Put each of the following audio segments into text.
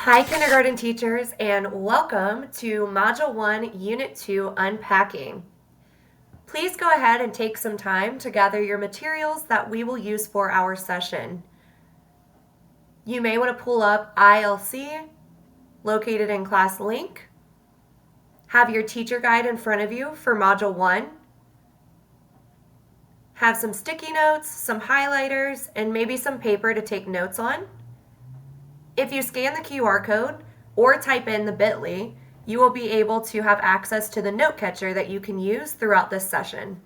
Hi, kindergarten teachers, and welcome to Module 1, Unit 2, Unpacking. Please go ahead and take some time to gather your materials that we will use for our session. You may want to pull up ILC, located in Class Link. Have your teacher guide in front of you for Module 1. Have some sticky notes, some highlighters, and maybe some paper to take notes on. If you scan the QR code or type in the bit.ly, you will be able to have access to the note catcher that you can use throughout this session.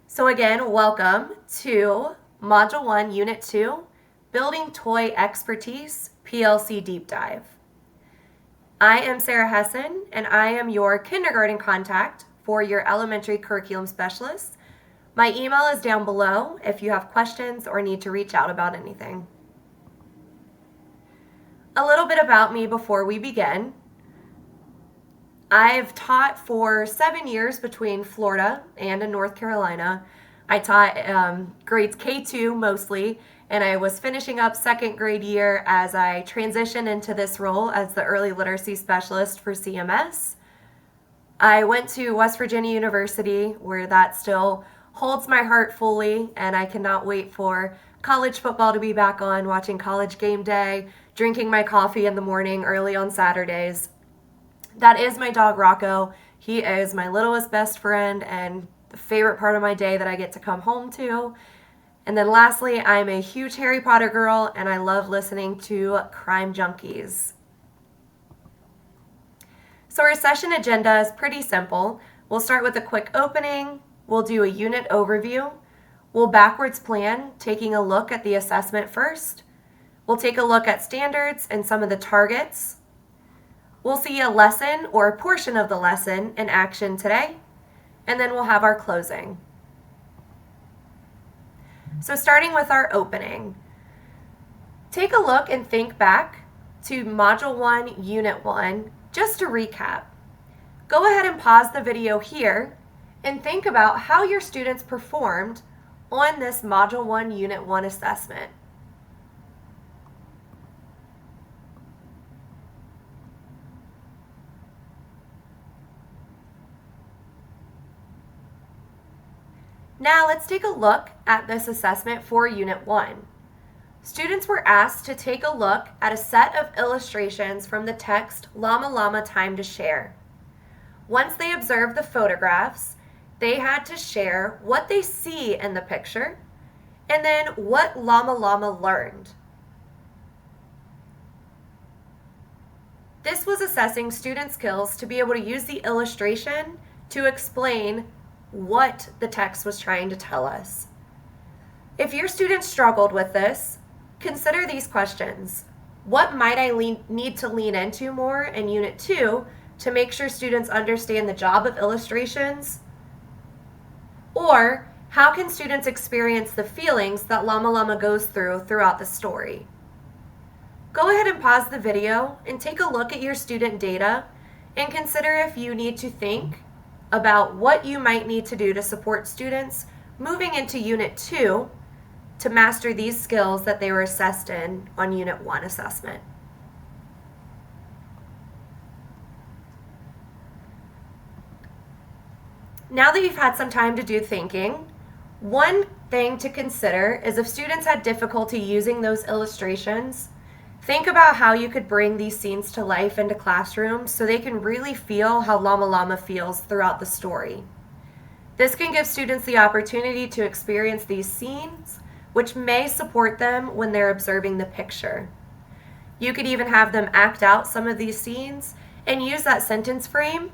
So again, welcome to Module 1, Unit 2, Building Toy Expertise, PLC Deep Dive. I am Sarah Hessen, and I am your kindergarten contact for your elementary curriculum specialist. My email is down below if you have questions or need to reach out about anything. A little bit about me before we begin. I've taught for 7 years between Florida and in North Carolina. I taught grades K2 mostly, and I was finishing up second grade year as I transitioned into this role as the early literacy specialist for CMS. I went to West Virginia University, where that still holds my heart fully, and I cannot wait for college football to be back on, watching College Game Day, drinking my coffee in the morning early on Saturdays. That is my dog Rocco. He is my littlest best friend and the favorite part of my day that I get to come home to. And then lastly, I'm a huge Harry Potter girl, and I love listening to Crime Junkies. So our session agenda is pretty simple. We'll start with a quick opening. We'll do a unit overview. We'll backwards plan, taking a look at the assessment first. We'll take a look at standards and some of the targets. We'll see a lesson or a portion of the lesson in action today, and then we'll have our closing. So starting with our opening, take a look and think back to Module 1, Unit 1, just to recap. Go ahead and pause the video here and think about how your students performed on this Module 1, Unit 1 assessment. Now let's take a look at this assessment for Unit 1. Students were asked to take a look at a set of illustrations from the text Llama Llama Time to Share. Once they observed the photographs, they had to share what they see in the picture and then what Llama Llama learned. This was assessing student skills to be able to use the illustration to explain what the text was trying to tell us. If your students struggled with this, consider these questions. What might I need to lean into more in Unit 2 to make sure students understand the job of illustrations? Or how can students experience the feelings that Llama Llama goes throughout the story? Go ahead and pause the video and take a look at your student data and consider if you need to think about what you might need to do to support students moving into Unit 2 to master these skills that they were assessed in on Unit 1 assessment. Now that you've had some time to do thinking, one thing to consider is if students had difficulty using those illustrations, think about how you could bring these scenes to life into classrooms so they can really feel how Llama Llama feels throughout the story. This can give students the opportunity to experience these scenes, which may support them when they're observing the picture. You could even have them act out some of these scenes and use that sentence frame.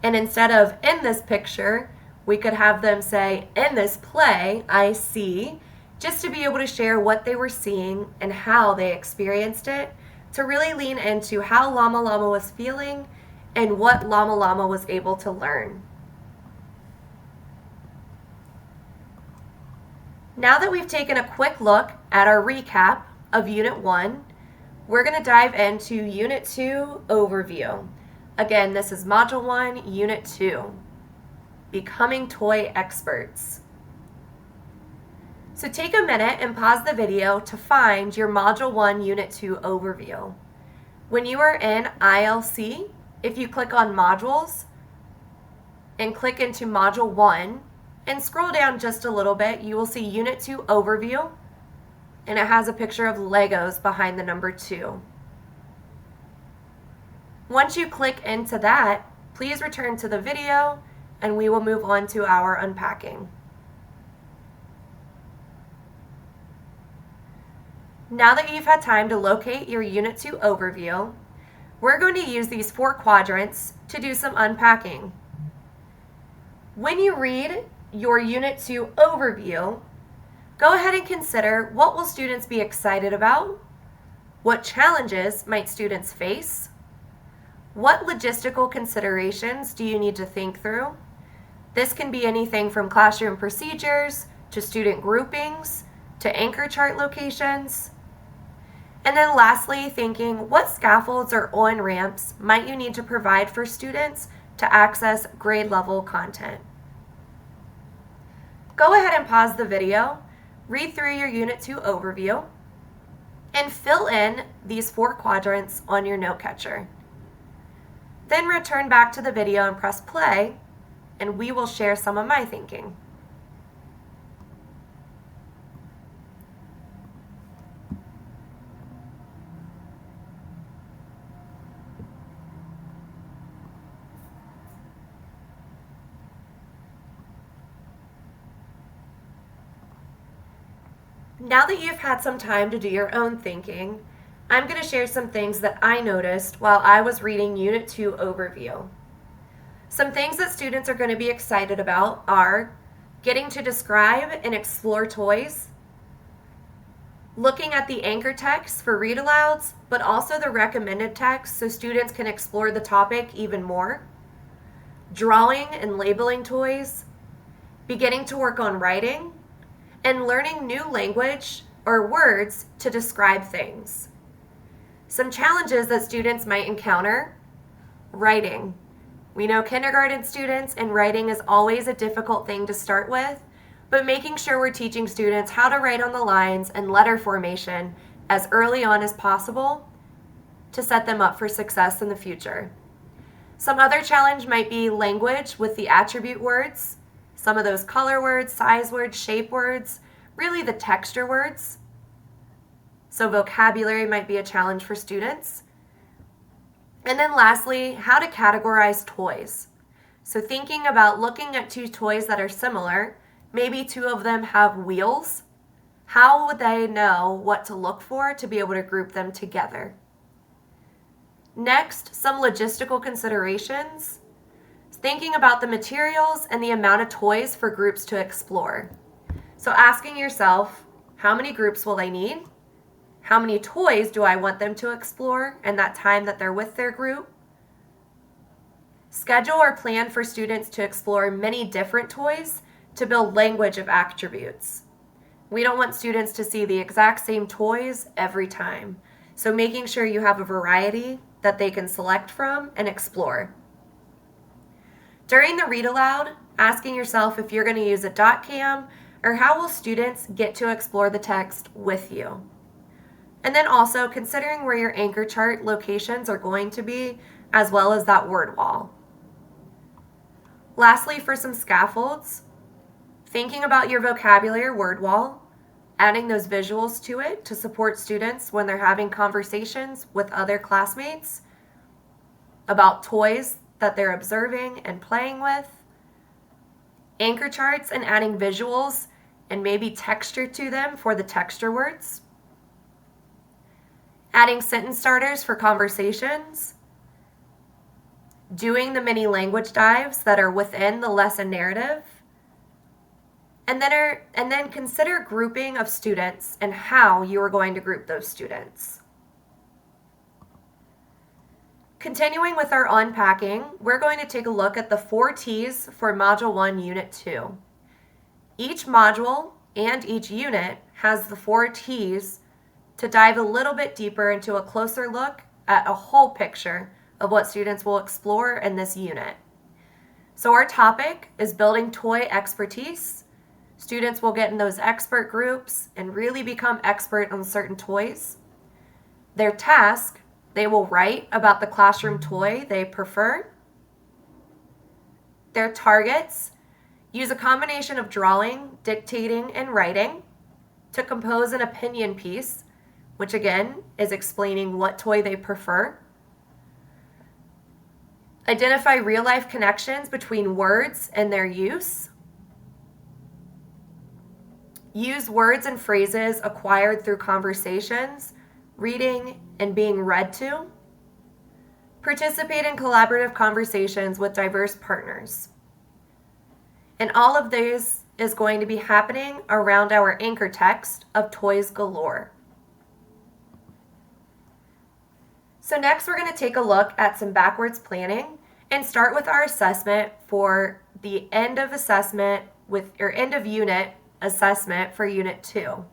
And instead of "in this picture," we could have them say, "in this play, I see," just to be able to share what they were seeing and how they experienced it, to really lean into how Llama Llama was feeling and what Llama Llama was able to learn. Now that we've taken a quick look at our recap of Unit 1, we're going to dive into Unit 2 Overview. Again, this is Module 1, Unit 2, Becoming Toy Experts. So take a minute and pause the video to find your Module 1 Unit 2 overview. When you are in ILC, if you click on Modules and click into Module 1 and scroll down just a little bit, you will see Unit 2 Overview, and it has a picture of Legos behind the number 2. Once you click into that, please return to the video and we will move on to our unpacking. Now that you've had time to locate your Unit 2 overview, we're going to use these 4 quadrants to do some unpacking. When you read your Unit 2 overview, go ahead and consider what will students be excited about, what challenges might students face, what logistical considerations do you need to think through. This can be anything from classroom procedures to student groupings to anchor chart locations. And then lastly, thinking what scaffolds or on-ramps might you need to provide for students to access grade level content. Go ahead and pause the video, read through your Unit 2 overview, and fill in these 4 quadrants on your note catcher. Then return back to the video and press play, and we will share some of my thinking. Now that you've had some time to do your own thinking, I'm going to share some things that I noticed while I was reading Unit 2 Overview. Some things that students are going to be excited about are getting to describe and explore toys, looking at the anchor text for read alouds, but also the recommended text so students can explore the topic even more, drawing and labeling toys, beginning to work on writing, and learning new language or words to describe things. Some challenges that students might encounter: writing. We know kindergarten students and writing is always a difficult thing to start with, but making sure we're teaching students how to write on the lines and letter formation as early on as possible to set them up for success in the future. Some other challenge might be language with the attribute words, some of those color words, size words, shape words, really the texture words. So vocabulary might be a challenge for students. And then lastly, how to categorize toys. So thinking about looking at 2 toys that are similar, maybe 2 of them have wheels. How would they know what to look for to be able to group them together? Next, some logistical considerations. Thinking about the materials and the amount of toys for groups to explore. So asking yourself, how many groups will they need? How many toys do I want them to explore in that time that they're with their group? Schedule or plan for students to explore many different toys to build language of attributes. We don't want students to see the exact same toys every time. So making sure you have a variety that they can select from and explore. During the read aloud, asking yourself if you're going to use a dot cam or how will students get to explore the text with you. And then also considering where your anchor chart locations are going to be, as well as that word wall. Lastly, for some scaffolds, thinking about your vocabulary word wall, adding those visuals to it to support students when they're having conversations with other classmates about toys that they're observing and playing with, anchor charts and adding visuals and maybe texture to them for the texture words, adding sentence starters for conversations, doing the mini language dives that are within the lesson narrative, and then consider grouping of students and how you are going to group those students. Continuing with our unpacking, we're going to take a look at the 4 T's for Module 1, Unit 2. Each module and each unit has the 4 T's to dive a little bit deeper into a closer look at a whole picture of what students will explore in this unit. So our topic is building toy expertise. Students will get in those expert groups and really become expert on certain toys. Their task, they will write about the classroom toy they prefer. Their targets, use a combination of drawing, dictating, and writing to compose an opinion piece, which again is explaining what toy they prefer. Identify real-life connections between words and their use. Use words and phrases acquired through conversations, reading, and being read to. Participate in collaborative conversations with diverse partners. And all of this is going to be happening around our anchor text of Toys Galore. So next we're going to take a look at some backwards planning and start with our assessment for the end of assessment end of unit assessment for Unit 2.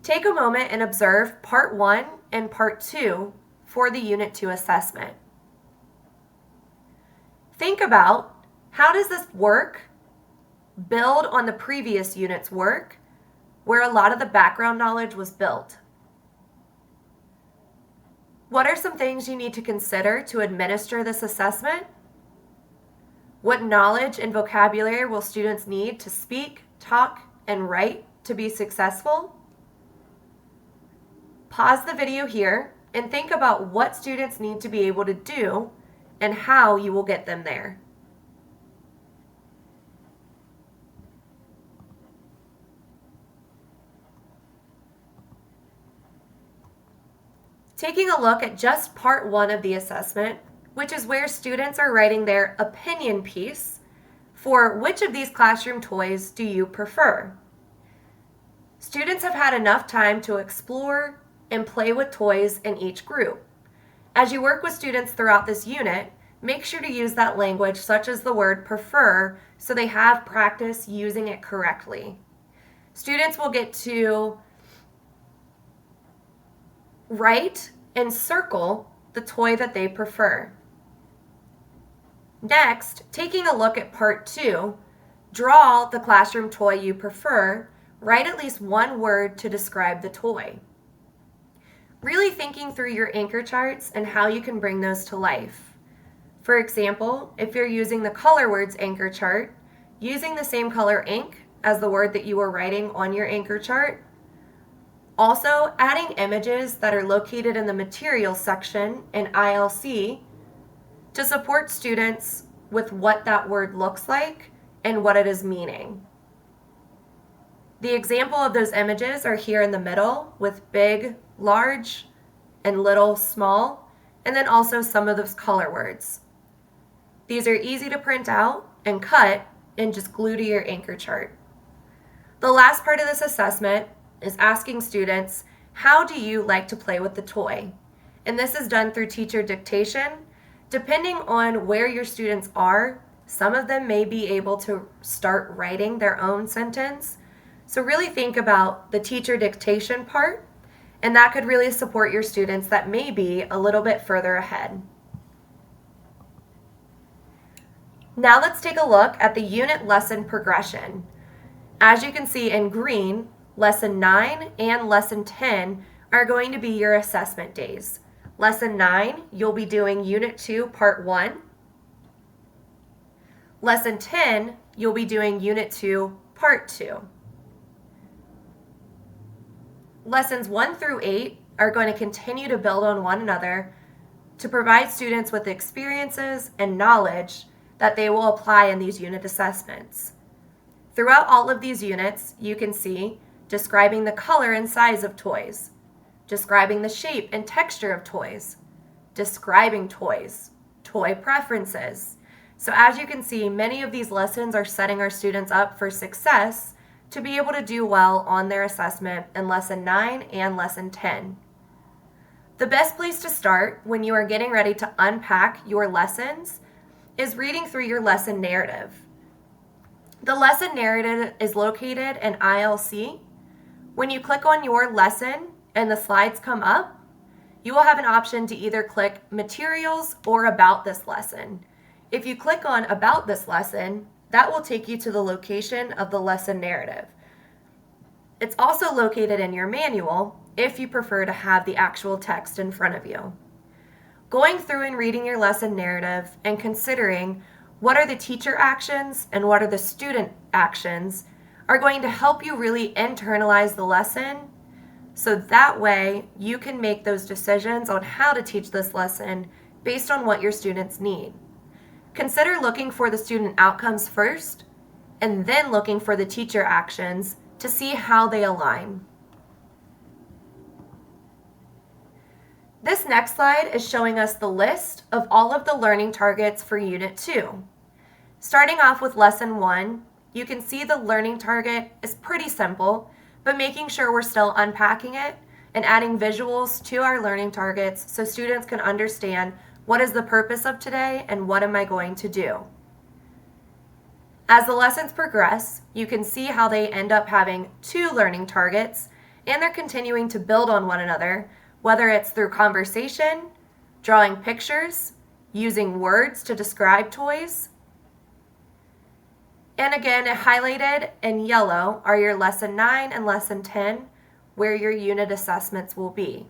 Take a moment and observe Part 1 and Part 2 for the Unit 2 assessment. Think about, how does this work build on the previous unit's work where a lot of the background knowledge was built? What are some things you need to consider to administer this assessment? What knowledge and vocabulary will students need to speak, talk, and write to be successful? Pause the video here and think about what students need to be able to do and how you will get them there. Taking a look at just Part 1 of the assessment, which is where students are writing their opinion piece for which of these classroom toys do you prefer. Students have had enough time to explore and play with toys in each group. As you work with students throughout this unit, make sure to use that language such as the word prefer so they have practice using it correctly. Students will get to write and circle the toy that they prefer. Next, taking a look at Part 2, draw the classroom toy you prefer, write at least one word to describe the toy. Really thinking through your anchor charts and how you can bring those to life. For example, if you're using the color words anchor chart, using the same color ink as the word that you were writing on your anchor chart. Also, adding images that are located in the materials section in ILC to support students with what that word looks like and what it is meaning. The example of those images are here in the middle with big, large, and little, small, and then also some of those color words. These are easy to print out and cut and just glue to your anchor chart. The last part of this assessment is asking students, how do you like to play with the toy? And this is done through teacher dictation. Depending on where your students are, some of them may be able to start writing their own sentence. So really think about the teacher dictation part, and that could really support your students that may be a little bit further ahead. Now let's take a look at the unit lesson progression. As you can see in green, Lesson 9 and Lesson 10 are going to be your assessment days. Lesson 9, you'll be doing Unit 2, Part 1. Lesson 10, you'll be doing Unit 2, Part 2. Lessons 1 through 8 are going to continue to build on one another to provide students with experiences and knowledge that they will apply in these unit assessments. Throughout all of these units, you can see describing the color and size of toys, describing the shape and texture of toys, describing toys, toy preferences. So as you can see, many of these lessons are setting our students up for success to be able to do well on their assessment in Lesson 9 and Lesson 10. The best place to start when you are getting ready to unpack your lessons is reading through your lesson narrative. The lesson narrative is located in ILC. When you click on your lesson and the slides come up, you will have an option to either click Materials or About this lesson. If you click on About this lesson, that will take you to the location of the lesson narrative. It's also located in your manual if you prefer to have the actual text in front of you. Going through and reading your lesson narrative and considering what are the teacher actions and what are the student actions are going to help you really internalize the lesson, so that way you can make those decisions on how to teach this lesson based on what your students need. Consider looking for the student outcomes first and then looking for the teacher actions to see how they align. This next slide is showing us the list of all of the learning targets for Unit 2. Starting off with Lesson 1, you can see the learning target is pretty simple, but making sure we're still unpacking it and adding visuals to our learning targets so students can understand what is the purpose of today and what am I going to do. As the lessons progress, you can see how they end up having 2 learning targets and they're continuing to build on one another, whether it's through conversation, drawing pictures, using words to describe toys. And again, highlighted in yellow are your Lesson 9 and Lesson 10, where your unit assessments will be.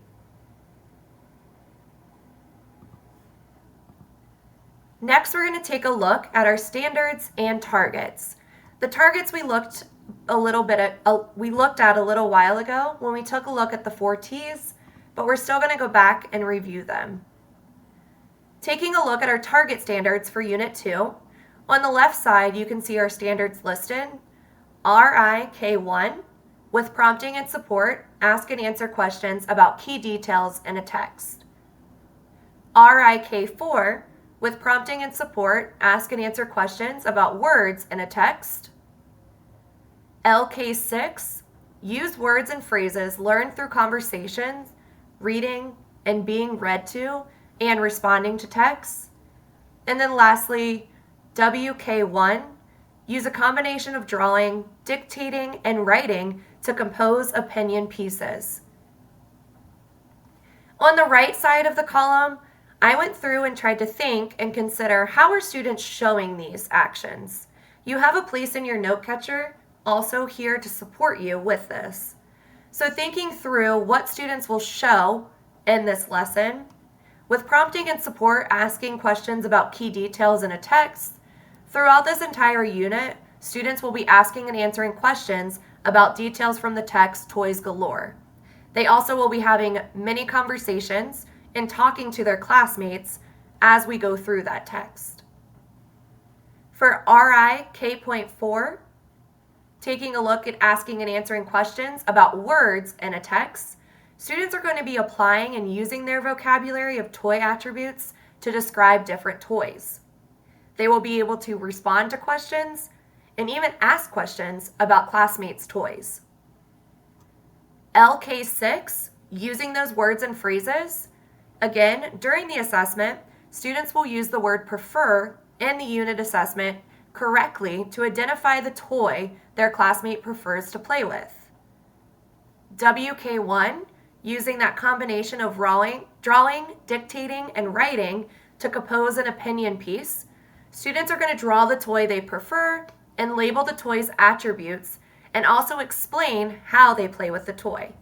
Next, we're going to take a look at our standards and targets. The targets we looked at a little while ago when we took a look at the 4 T's, but we're still going to go back and review them. Taking a look at our target standards for Unit 2, on the left side you can see our standards listed. RIK1, with prompting and support, ask and answer questions about key details in a text. RIK4, with prompting and support, ask and answer questions about words in a text. LK6, use words and phrases learned through conversations, reading, and being read to, and responding to texts. And then lastly, WK1, use a combination of drawing, dictating, and writing to compose opinion pieces. On the right side of the column, I went through and tried to think and consider how are students showing these actions. You have a place in your note catcher also here to support you with this. So thinking through what students will show in this lesson, with prompting and support asking questions about key details in a text, throughout this entire unit, students will be asking and answering questions about details from the text Toys Galore. They also will be having many conversations and talking to their classmates as we go through that text. For RIK.4, taking a look at asking and answering questions about words in a text, students are going to be applying and using their vocabulary of toy attributes to describe different toys. They will be able to respond to questions and even ask questions about classmates' toys. LK6, using those words and phrases. Again, during the assessment, students will use the word prefer in the unit assessment correctly to identify the toy their classmate prefers to play with. WK1, using that combination of drawing, dictating, and writing to compose an opinion piece. Students are going to draw the toy they prefer and label the toy's attributes and also explain how they play with the toy.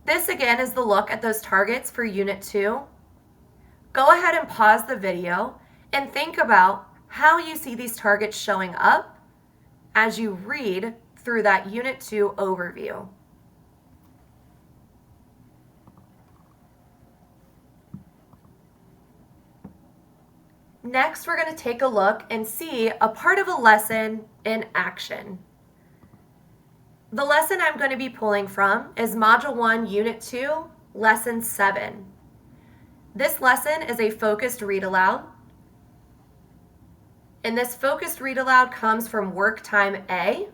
This again is the look at those targets for Unit 2. Go ahead and pause the video and think about how you see these targets showing up as you read through that Unit 2 overview. Next, we're going to take a look and see a part of a lesson in action. The lesson I'm going to be pulling from is Module 1, Unit 2, Lesson 7. This lesson is a focused read aloud. And this focused read aloud comes from Work Time A.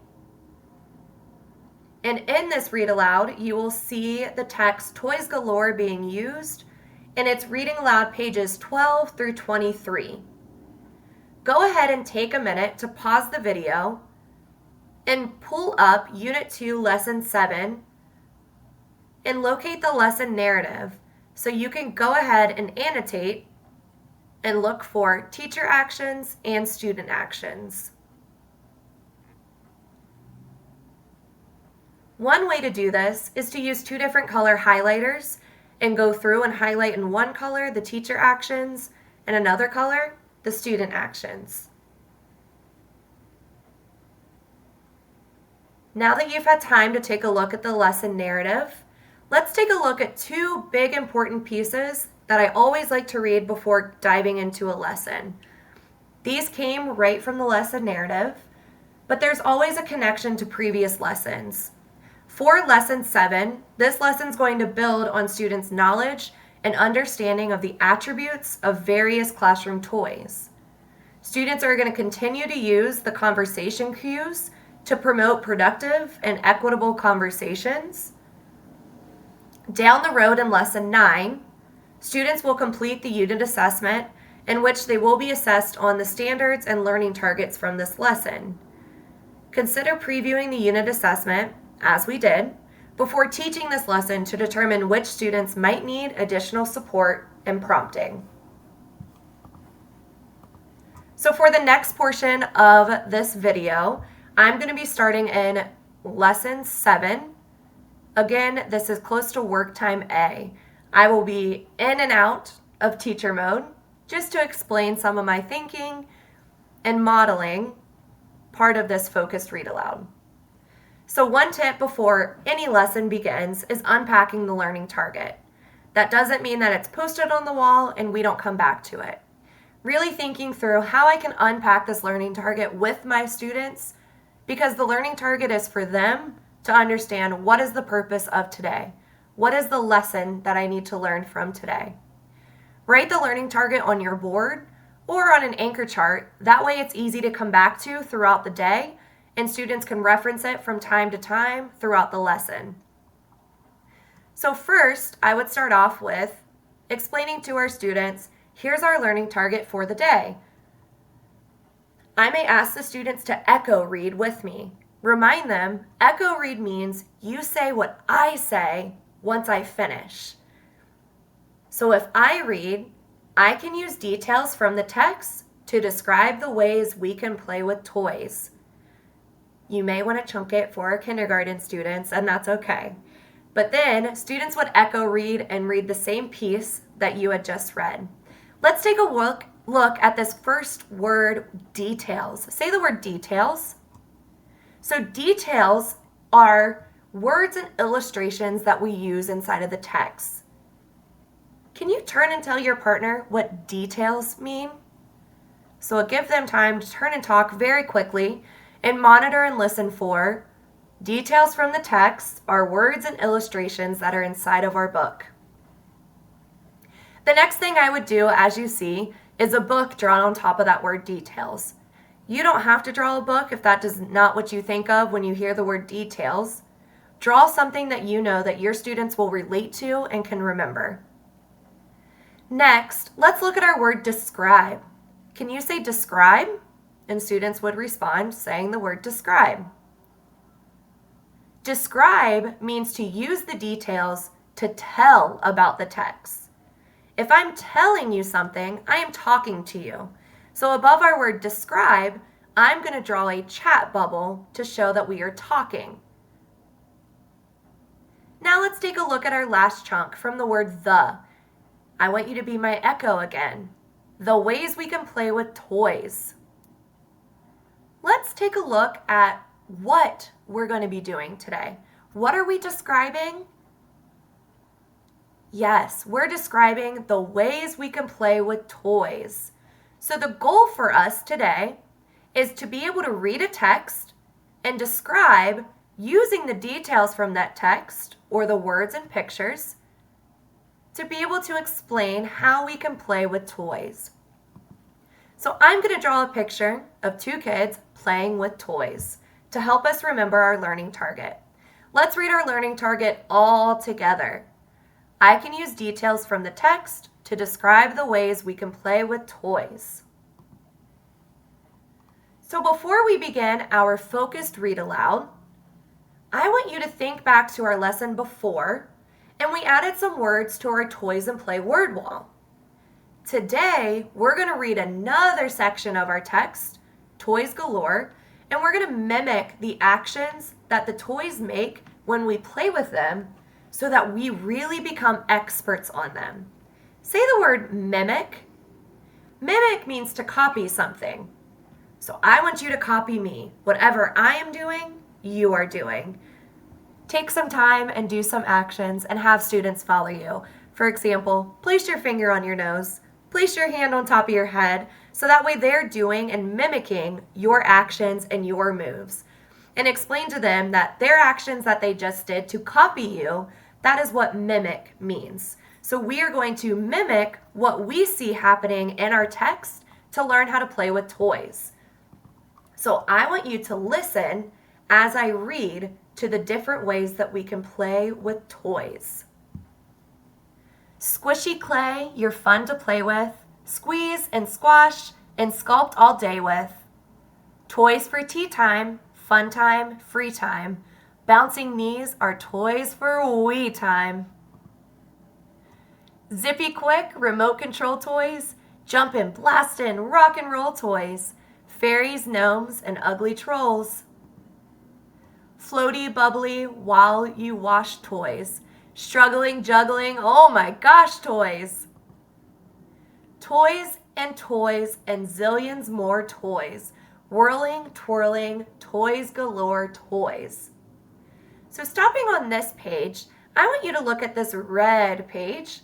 And in this read aloud, you will see the text Toys Galore being used, and it's reading aloud pages 12 through 23. Go ahead and take a minute to pause the video and pull up Unit 2, Lesson 7 and locate the lesson narrative so you can go ahead and annotate and look for teacher actions and student actions. One way to do this is to use two different color highlighters and go through and highlight in one color the teacher actions and another color the student actions. Now that you've had time to take a look at the lesson narrative, let's take a look at two big important pieces that I always like to read before diving into a lesson. These came right from the lesson narrative, but there's always a connection to previous lessons. For Lesson 7, this lesson is going to build on students' knowledge and understanding of the attributes of various classroom toys. Students are going to continue to use the conversation cues to promote productive and equitable conversations. Down the road in Lesson 9, students will complete the unit assessment in which they will be assessed on the standards and learning targets from this lesson. Consider previewing the unit assessment, as we did, before teaching this lesson to determine which students might need additional support and prompting. So for the next portion of this video, I'm going to be starting in Lesson 7. Again, this is close to work time A. I will be in and out of teacher mode just to explain some of my thinking and modeling part of this focused read aloud. So one tip before any lesson begins is unpacking the learning target. That doesn't mean that it's posted on the wall and we don't come back to it. Really thinking through how I can unpack this learning target with my students, because the learning target is for them to understand what is the purpose of today. What is the lesson that I need to learn from today? Write the learning target on your board or on an anchor chart. That way it's easy to come back to throughout the day and students can reference it from time to time throughout the lesson. So first, I would start off with explaining to our students, here's our learning target for the day. I may ask the students to echo read with me. Remind them, echo read means you say what I say once I finish. So if I read, I can use details from the text to describe the ways we can play with toys. You may want to chunk it for our kindergarten students, and that's okay. But then students would echo read and read the same piece that you had just read. Let's take a look at this first word, details. Say the word details. So details are words and illustrations that we use inside of the text. Can you turn and tell your partner what details mean? So give them time to turn and talk very quickly and monitor and listen for details from the text are words and illustrations that are inside of our book. The next thing I would do, as you see, is a book drawn on top of that word details. You don't have to draw a book if that is not what you think of when you hear the word details. Draw something that you know that your students will relate to and can remember. Next, let's look at our word describe. Can you say describe? And students would respond saying the word describe. Describe means to use the details to tell about the text. If I'm telling you something, I am talking to you. So above our word describe, I'm going to draw a chat bubble to show that we are talking. Now let's take a look at our last chunk from the word the. I want you to be my echo again. The ways we can play with toys. Let's take a look at what we're going to be doing today. What are we describing? Yes, we're describing the ways we can play with toys. So the goal for us today is to be able to read a text and describe using the details from that text or the words and pictures to be able to explain how we can play with toys. So I'm going to draw a picture of two kids playing with toys to help us remember our learning target. Let's read our learning target all together. I can use details from the text to describe the ways we can play with toys. So before we begin our focused read aloud, I want you to think back to our lesson before, and we added some words to our toys and play word wall. Today, we're going to read another section of our text, Toys Galore, and we're going to mimic the actions that the toys make when we play with them so that we really become experts on them. Say the word mimic. Mimic means to copy something. So I want you to copy me. Whatever I am doing, you are doing. Take some time and do some actions and have students follow you. For example, place your finger on your nose. Place your hand on top of your head so that way they're doing and mimicking your actions and your moves. And explain to them that their actions that they just did to copy you, that is what mimic means. So we are going to mimic what we see happening in our text to learn how to play with toys. So I want you to listen as I read to the different ways that we can play with toys. Squishy clay, you're fun to play with. Squeeze and squash and sculpt all day with. Toys for tea time, fun time, free time. Bouncing knees are toys for wee time. Zippy quick, remote control toys. Jumpin', blastin', rock and roll toys. Fairies, gnomes, and ugly trolls. Floaty, bubbly, while you wash toys. Struggling, juggling, oh my gosh, toys. Toys and zillions more toys. Whirling, twirling, toys galore, toys. So stopping on this page, I want you to look at this red page,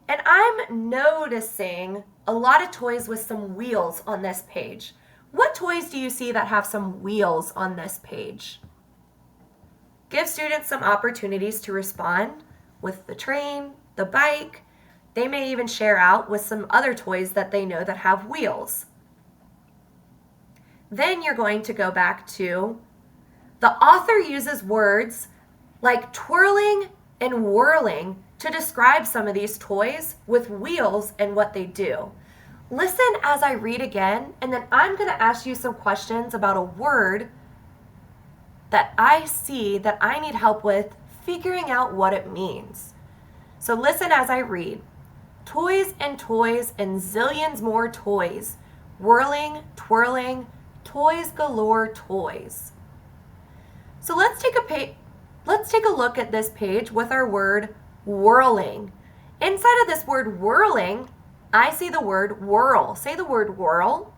and I'm noticing a lot of toys with some wheels on this page. What toys do you see that have some wheels on this page? Give students some opportunities to respond with the train, the bike. They may even share out with some other toys that they know that have wheels. Then you're going to go back to the author uses words like twirling and whirling to describe some of these toys with wheels and what they do. Listen as I read again, and then I'm going to ask you some questions about a word that I see that I need help with figuring out what it means. So listen as I read. Toys and zillions more toys. Whirling, twirling, toys galore toys. So let's take a look at this page with our word whirling. Inside of this word whirling, I see the word whirl. Say the word whirl.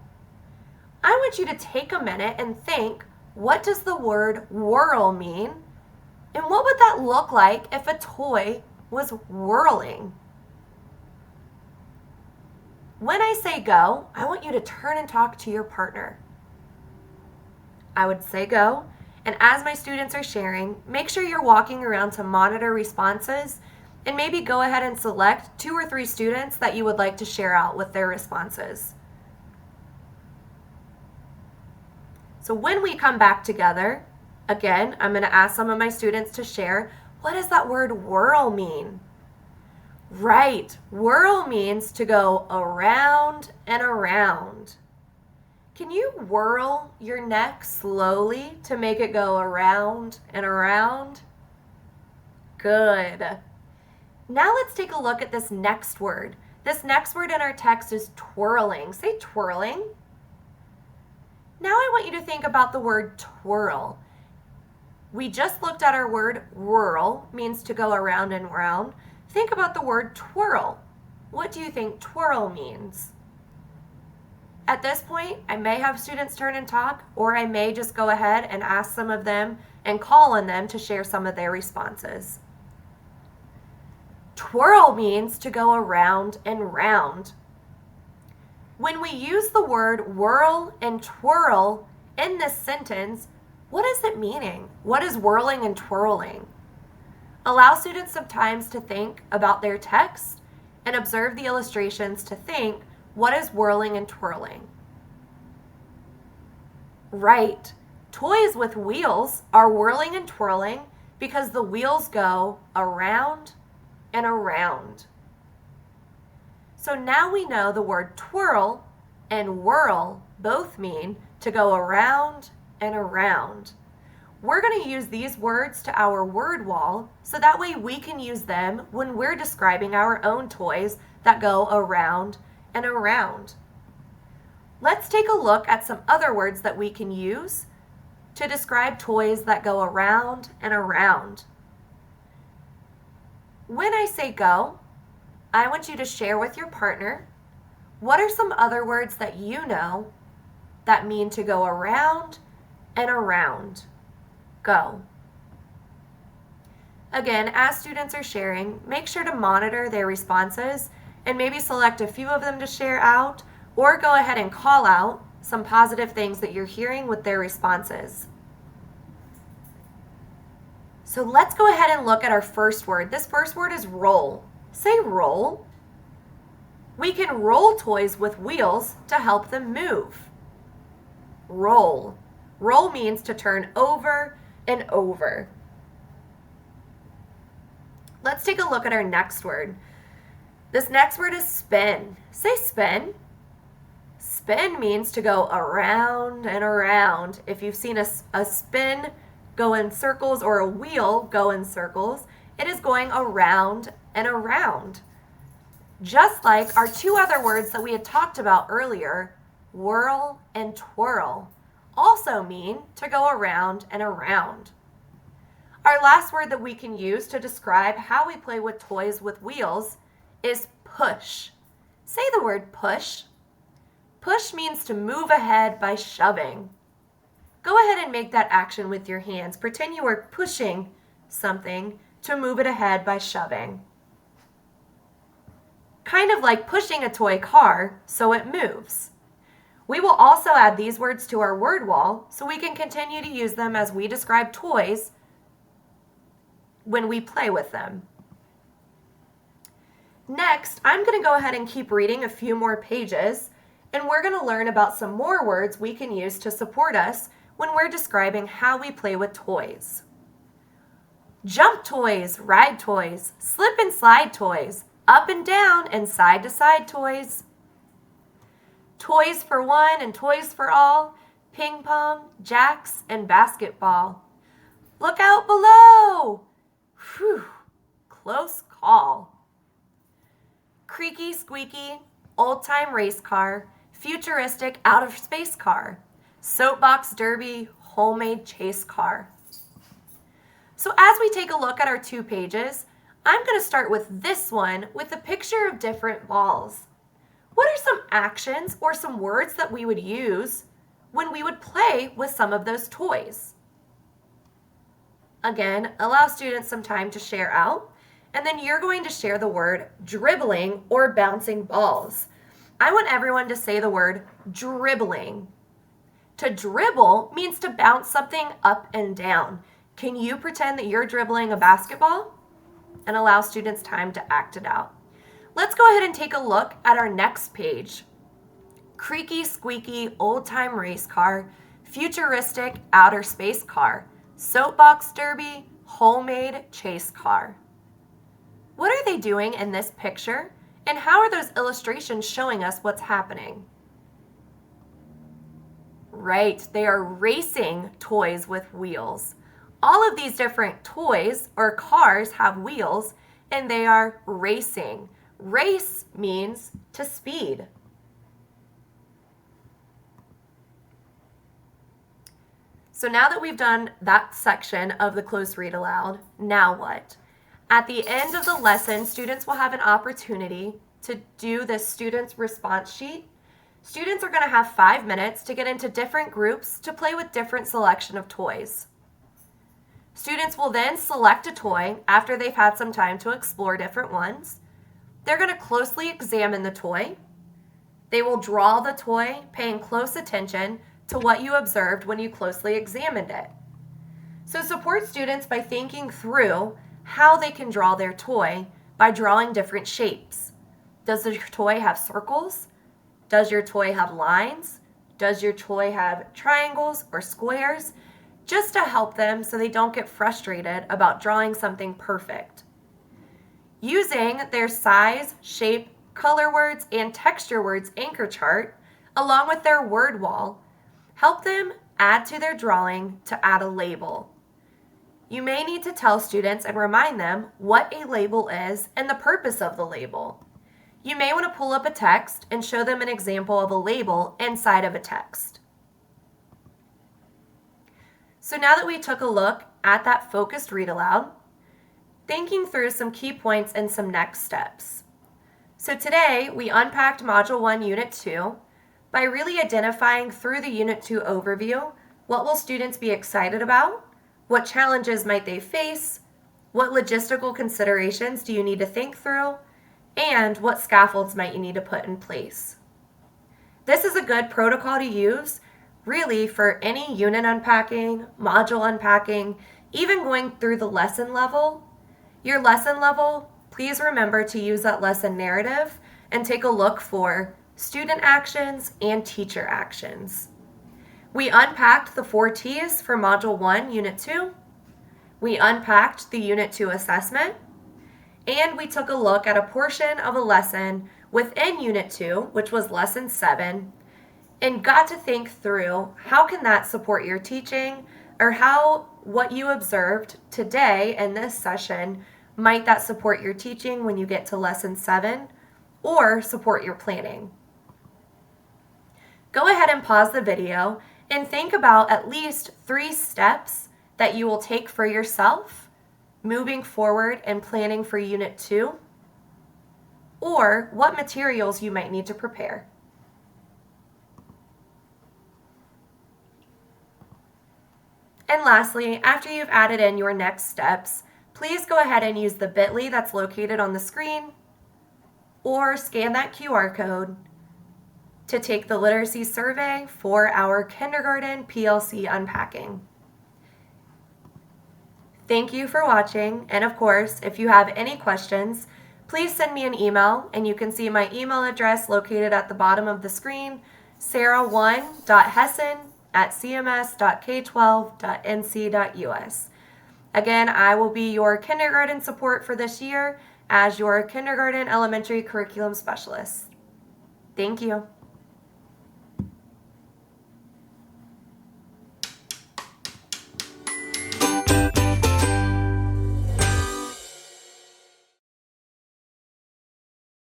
I want you to take a minute and think, what does the word whirl mean? And what would that look like if a toy was whirling? When I say go, I want you to turn and talk to your partner. I would say go, and as my students are sharing, make sure you're walking around to monitor responses and maybe go ahead and select 2 or 3 students that you would like to share out with their responses. So when we come back together, again, I'm going to ask some of my students to share, what does that word whirl mean? Right, whirl means to go around and around. Can you whirl your neck slowly to make it go around and around? Good. Now let's take a look at this next word. This next word in our text is twirling. Say twirling. Now I want you to think about the word twirl. We just looked at our word whirl, means to go around and around. Think about the word twirl. What do you think twirl means? At this point, I may have students turn and talk, or I may just go ahead and ask some of them and call on them to share some of their responses. Twirl means to go around and round. When we use the word whirl and twirl in this sentence, what is it meaning? What is whirling and twirling? Allow students some time to think about their text and observe the illustrations to think, what is whirling and twirling? Right. Toys with wheels are whirling and twirling because the wheels go around and around. So now we know the word twirl and whirl both mean to go around and around. We're going to use these words to our word wall so that way we can use them when we're describing our own toys that go around and around. Let's take a look at some other words that we can use to describe toys that go around and around. When I say go, I want you to share with your partner what are some other words that you know that mean to go around and around. Go. Again, as students are sharing, make sure to monitor their responses and maybe select a few of them to share out, or go ahead and call out some positive things that you're hearing with their responses. So let's go ahead and look at our first word. This first word is roll. Say roll. We can roll toys with wheels to help them move. Roll. Roll means to turn over and over. Let's take a look at our next word. This next word is spin. Say spin. Spin means to go around and around. If you've seen a spin go in circles or a wheel go in circles, it is going around and around. Just like our two other words that we had talked about earlier, whirl and twirl, also mean to go around and around. Our last word that we can use to describe how we play with toys with wheels is push. Say the word push. Push means to move ahead by shoving. Go ahead and make that action with your hands. Pretend you are pushing something to move it ahead by shoving. Kind of like pushing a toy car so it moves. We will also add these words to our word wall so we can continue to use them as we describe toys when we play with them. Next, I'm going to go ahead and keep reading a few more pages, and we're going to learn about some more words we can use to support us when we're describing how we play with toys. Jump toys, ride toys, slip and slide toys, up and down and side to side toys. Toys for one and toys for all, ping pong, jacks, and basketball. Look out below! Whew, close call. Creaky, squeaky, old-time race car, futuristic out-of-space car, soapbox derby, homemade chase car. So as we take a look at our 2 pages, I'm going to start with this one with a picture of different balls. What are some actions or some words that we would use when we would play with some of those toys? Again, allow students some time to share out, and then you're going to share the word dribbling or bouncing balls. I want everyone to say the word dribbling. To dribble means to bounce something up and down. Can you pretend that you're dribbling a basketball? And allow students time to act it out. Let's go ahead and take a look at our next page. Creaky, squeaky, old-time race car, futuristic outer space car, soapbox derby, homemade chase car. What are they doing in this picture? And how are those illustrations showing us what's happening? Right, they are racing toys with wheels. All of these different toys or cars have wheels, and they are racing. Race means to speed. So now that we've done that section of the close read aloud, now what? At the end of the lesson, students will have an opportunity to do this student's response sheet. Students are going to have 5 minutes to get into different groups to play with different selection of toys. Students will then select a toy after they've had some time to explore different ones. They're going to closely examine the toy. They will draw the toy, paying close attention to what you observed when you closely examined it. So support students by thinking through how they can draw their toy by drawing different shapes. Does your toy have circles? Does your toy have lines? Does your toy have triangles or squares? Just to help them so they don't get frustrated about drawing something perfect. Using their size, shape, color words, and texture words anchor chart, along with their word wall, help them add to their drawing to add a label. You may need to tell students and remind them what a label is and the purpose of the label. You may want to pull up a text and show them an example of a label inside of a text. So now that we took a look at that focused read aloud, thinking through some key points and some next steps. So today we unpacked Module 1, Unit 2 by really identifying through the Unit 2 overview what will students be excited about, what challenges might they face, what logistical considerations do you need to think through, and what scaffolds might you need to put in place. This is a good protocol to use really for any unit unpacking, module unpacking, even going through the lesson level. Your lesson level, please remember to use that lesson narrative and take a look for student actions and teacher actions. We unpacked the 4 T's for Module 1, Unit 2. We unpacked the Unit 2 assessment. And we took a look at a portion of a lesson within Unit 2, which was Lesson 7, and got to think through how can that support your teaching, or how what you observed today in this session might that support your teaching when you get to Lesson 7, or support your planning. Go ahead and pause the video and think about at least 3 steps that you will take for yourself moving forward and planning for Unit 2, or what materials you might need to prepare. And lastly, after you've added in your next steps, please go ahead and use the bit.ly that's located on the screen, or scan that QR code to take the literacy survey for our kindergarten PLC unpacking. Thank you for watching, and of course, if you have any questions, please send me an email, and you can see my email address located at the bottom of the screen, sarah1.hessen@cms.k12.nc.us. Again, I will be your kindergarten support for this year as your kindergarten elementary curriculum specialist. Thank you.